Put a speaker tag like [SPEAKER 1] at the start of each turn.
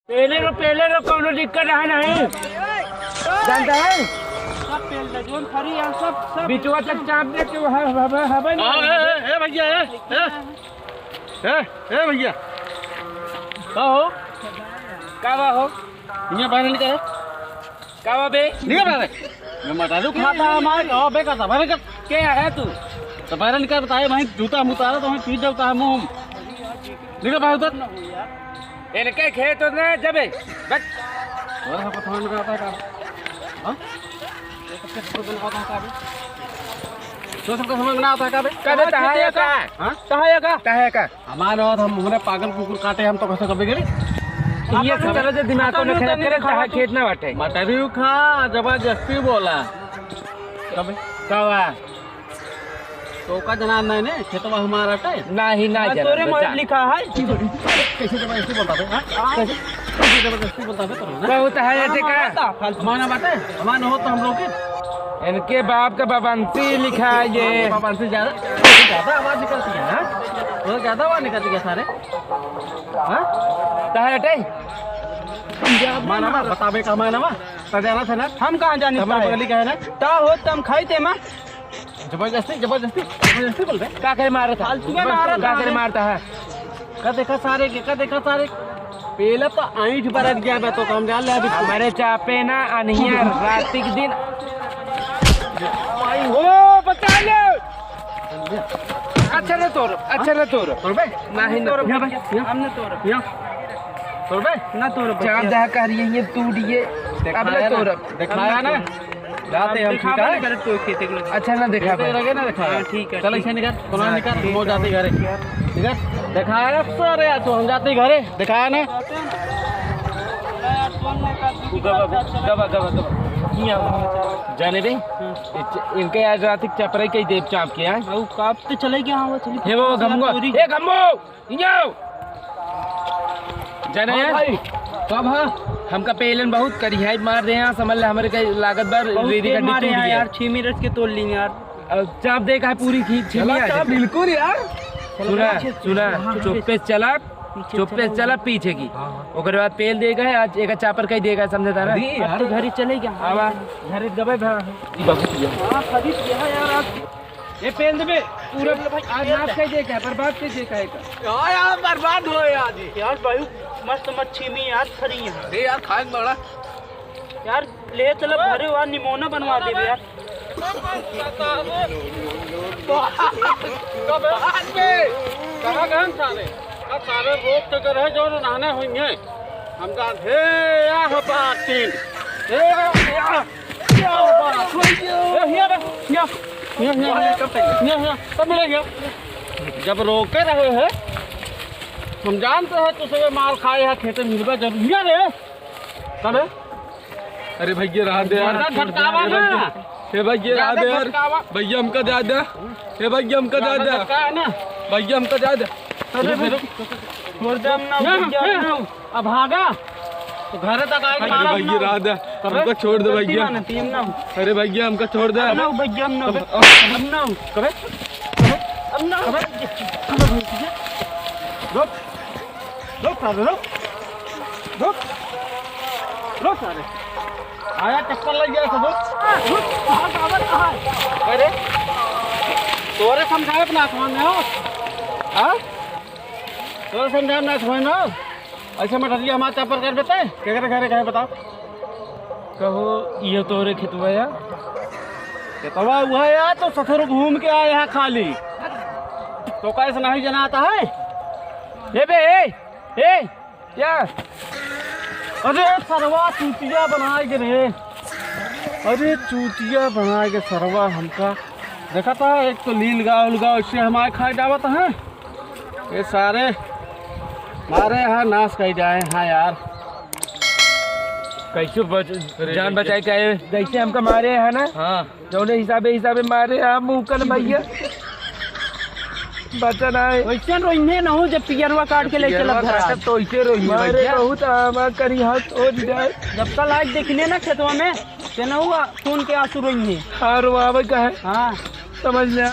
[SPEAKER 1] पहले कोनो दिक्कत है नहीं जानता है
[SPEAKER 2] सब पेल दे जोन खरी है सब
[SPEAKER 1] बिचवा तक चाप दे के हवा
[SPEAKER 3] ए भैया ए भैया का हो
[SPEAKER 1] कावा हो
[SPEAKER 3] ये बाहर निकल
[SPEAKER 1] कावा बे
[SPEAKER 3] निकल बाहर मैं मटा दूं खाता हमारे ओ बेकार था बाहर निकल
[SPEAKER 1] क्या है तू
[SPEAKER 3] तो बाहर निकल बताए भाई जूता मुतारा तो मैं पीट जाता है मुंह निकल बाहर उधर
[SPEAKER 1] इनके खेत ना जबे बस
[SPEAKER 3] और हमको समझ में आता है काम हां ये सबके समझ में आता है काम तो सबका समझ में आता है काम
[SPEAKER 1] का देता है का
[SPEAKER 3] हां
[SPEAKER 1] कहे का
[SPEAKER 3] हमारे और हम हमने पागल कुकुर काटे हम तो कैसे कभी गए
[SPEAKER 1] ये तरह से दिमाग को खराब करे कहा खेत ना बाटे
[SPEAKER 3] मटरियो खा जबरदस्ती बोला कब
[SPEAKER 1] कावा
[SPEAKER 3] तो का जना नहीं ने खेतवा हमारा टे
[SPEAKER 1] नहीं ना
[SPEAKER 2] तोरे मोड़ लिखा है
[SPEAKER 3] कैसे जबरदस्ती बोलता है कैसे जबरदस्ती बोलता है तो ना
[SPEAKER 1] बहुत है ऐसे का
[SPEAKER 3] हमारा बाटे हमारा हो तो हम लोग के
[SPEAKER 1] इनके बाप का बबंसी लिखा है ये
[SPEAKER 3] बाबा से ज्यादा आवाज निकलती है ना तो ज्यादा आवाज निकलती है सारे हां
[SPEAKER 1] तहटे
[SPEAKER 3] माना बताबे का माना जाना था ना
[SPEAKER 2] हम कहां जाने
[SPEAKER 3] हमारे बगली का है ना
[SPEAKER 2] ता हो तम खाई ते मा
[SPEAKER 3] जबरदस्ती बोल रहे
[SPEAKER 1] का करे मारा था
[SPEAKER 2] फालतू में मारा
[SPEAKER 1] का करे मारता है
[SPEAKER 3] का देखा सारे पहले तो आईठ बरत गया मैं तो काम जान ले अभी
[SPEAKER 1] हमारे चापे ना अनहिया रात्रि के दिन ओ बचा ले अच्छा ना तोर
[SPEAKER 3] बे
[SPEAKER 1] नहीं
[SPEAKER 2] तोर
[SPEAKER 1] ना
[SPEAKER 2] हमने तोर
[SPEAKER 3] बे
[SPEAKER 2] ना तोर
[SPEAKER 1] चाप जा कर ये टूट ये अब ले तोर
[SPEAKER 3] दिखाया ना जाते हम ठीक है
[SPEAKER 2] करे तो खेते के
[SPEAKER 1] अच्छा ना देखा
[SPEAKER 3] लगे ना दिखाया
[SPEAKER 2] ठीक है
[SPEAKER 3] चल ऐसे निकल कोना निकल हो जाते घरे ठीक है दिखाया सर यार तो हम जाते घरे दिखाया ना
[SPEAKER 1] गवा जाने दे इनके आज रात चपराई कई देव चाप के हैं
[SPEAKER 2] वो काप तो चले गया हां वो चली
[SPEAKER 1] हे वो गम्मो ए गम्मो इयो जाने यार कब है हमका पेलन बहुत करी है मार रहे हैं समझ ले हमारे का लागत बार रेडी का
[SPEAKER 2] मारे यार 6 मिनट के तोड़ ली यार
[SPEAKER 1] चाप देखा है पूरी खींच छिमी आ
[SPEAKER 3] बिल्कुल यार
[SPEAKER 1] सुना चुप्पे चला पीछे की ओकर बाद पेल देगा है आज एक चापर कई देगा समझे तारा
[SPEAKER 2] यार घर ही चले गया
[SPEAKER 1] आवा घर गबे बहुत
[SPEAKER 2] हां खरीद गया यार आज
[SPEAKER 1] ये पेल देबे पूरा आज नाच कई देगा है बर्बाद कई देगा है
[SPEAKER 3] यार बर्बाद हो
[SPEAKER 2] यार भाई मस्त मच्छी में यार खरी है
[SPEAKER 3] अरे यार खाए बड़ा
[SPEAKER 2] यार ले चल भरे हुआ निमोना बनवा दे यार
[SPEAKER 3] कहाँ गए सारे सारे रोक तो कर है जो नहाने होंगे हम कहा हे या बातिन हे या कब मिलेगा जब रोके रहे हैं हम जानते हैं तो सब माल खाए हैं खेते मिलवा जब लिया रे तब
[SPEAKER 4] अरे भैया रहा दे यार
[SPEAKER 3] झटकावा ना
[SPEAKER 4] हे भैया रहा दे यार भैया हमका दे दे हे भैया हमका दे दे
[SPEAKER 3] ना
[SPEAKER 4] भैया हमका दे दे
[SPEAKER 3] छोड़ दम ना अब भागा तो घर तक आए
[SPEAKER 4] अरे भैया रहा दे हमका छोड़ दे भैया
[SPEAKER 2] टीम ना
[SPEAKER 4] अरे भैया हमका छोड़ दे
[SPEAKER 2] ना भैया हम ना
[SPEAKER 3] कबे
[SPEAKER 2] अब ना
[SPEAKER 3] रुक सारे रुक सारे आया चक्कर लग गया सब अरे तोरे समझाए अपना आसमान में हो हाँ तोरे समझाए अपना आसमान में हो ऐसे में डरिए हमारा चापर कर देते क्या करे घरे कहे बताओ
[SPEAKER 1] कहो ये तोरे खेतवा या
[SPEAKER 3] तवा हुआ है यार तो ससुर घूम के आए हैं खाली तो कैसे नहीं जना आता है
[SPEAKER 1] ए बे ए क्या
[SPEAKER 3] अरे सरवा चूतिया बनाए के रे अरे चूतिया बनाए के सरवा हमका देखा था एक तो लील गाँव इससे हमारे खाए जावत हैं ये सारे मारे यहाँ नाश कर जाए हाँ यार
[SPEAKER 1] कैसे जान बचाए क्या जैसे हमका मारे है ना
[SPEAKER 3] हाँ
[SPEAKER 1] जौने हिसाबे मारे हम मुकल भैया बचा ना है
[SPEAKER 2] वैसे रोइने ना हो जब पियरवा काट के ले चला घर
[SPEAKER 1] तो इसे रोई मारे बहुत आमा करी हाथ हो जाए
[SPEAKER 2] जब तक लाइट देखने ना खेतवा में ते ना हुआ खून के आंसू रोइने
[SPEAKER 1] हार वावे का है
[SPEAKER 2] हाँ
[SPEAKER 1] समझ लिया।